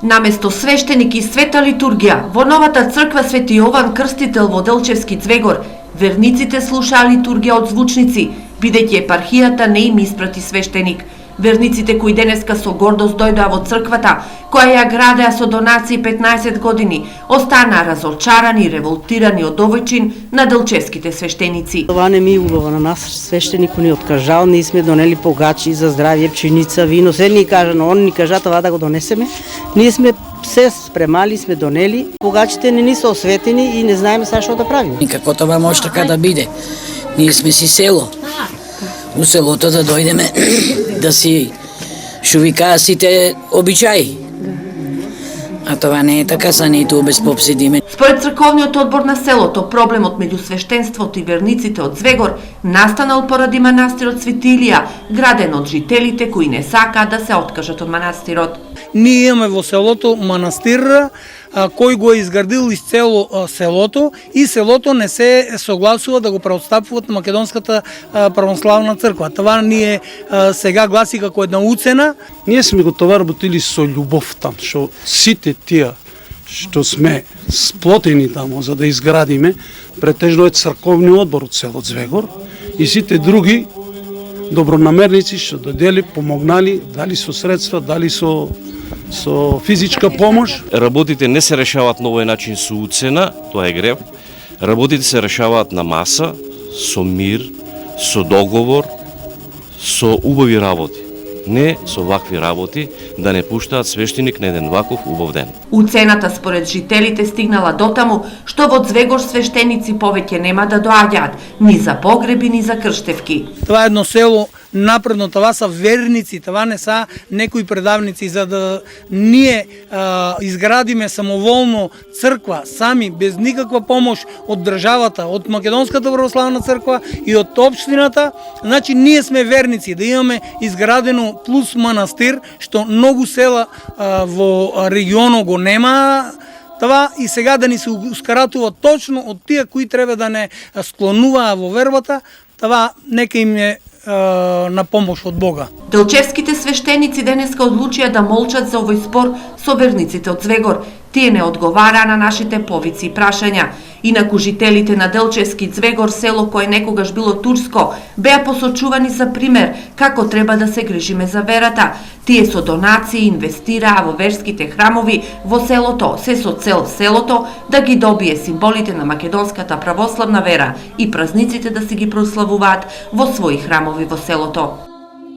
Наместо свештеник и света литургија, во новата црква Свети Јован Крстител во Делчевски Цвегор, верниците слушаа литургија од звучници, бидејќи епархијата не им испрати свештеник. Верниците кои денеска со гордост дојдоа во црквата, која ја градеа со донации 15 години, останаа разочарани и револтирани од овој чин на делчевските свештеници. Това не ми убаво на нас, свештеник ни откажал, ние сме донели погачи за здравје, пченица, вино, се ни кажа, но он ни кажа това да го донесеме. Ние сме се спремали, сме донели, погачите не ни се осветени и не знаеме сега што да правиме. Никако това може така да биде. Ние сме си село. У селото да дојдеме да си шувикаа сите обичаи. А това не е така, са ние ту без поп седиме. Според црковниот одбор на селото, проблемот меѓу свештенството и верниците од Звегор настанал поради манастирот Свети Илија, граден од жителите кои не сакаат да се откажат од манастирот. Ние имаме во селото манастир кој го изградил изцело селото и селото не се согласува да го преотстапуваат Македонската православна црква. Това ние сега гласи како една уцена. Ние сме го това работили со љубов там, што сите тие што сме сплотени тамо за да изградиме, претежно е црковниот одбор од село Звегор и сите други добронамерници што додели, помогнали, дали со средства, дали со физичка помош. Работите не се решаваат на овој начин со уцена, тоа е грев. Работите се решаваат на маса, со мир, со договор, со убави работи. Не со вакви работи да не пуштаат свештеник на еден ваков убав ден. Уцената според жителите стигнала дотаму што во Звегор свештеници повеќе нема да доаѓаат ни за погреби, ни за крштевки. Това е едно село напредно, това са верници, това не са некои предавници, за да ние изградиме самоволно црква, сами, без никаква помош од државата, од Македонската православна црква и од општината, значи ние сме верници, да имаме изградено плюс манастир, што многу села во регионот го нема, това и сега да ни се ускаратува точно од тие кои треба да не склонуваа во вербата, това нека им е на помош од Бога. Делчевските свештеници денеска одлучија да молчат за овој спор со верниците од Звегор. Тие не одговараа на нашите повици и прашања. Инаку жителите на Делчевски Звегор, село кое некогаш било турско, беа посочувани за пример како треба да се грижиме за верата. Тие со донации инвестираа во верските храмови во селото, се со цел селото да ги добие символите на македонската православна вера и празниците да се ги прославуваат во своји храмови во селото.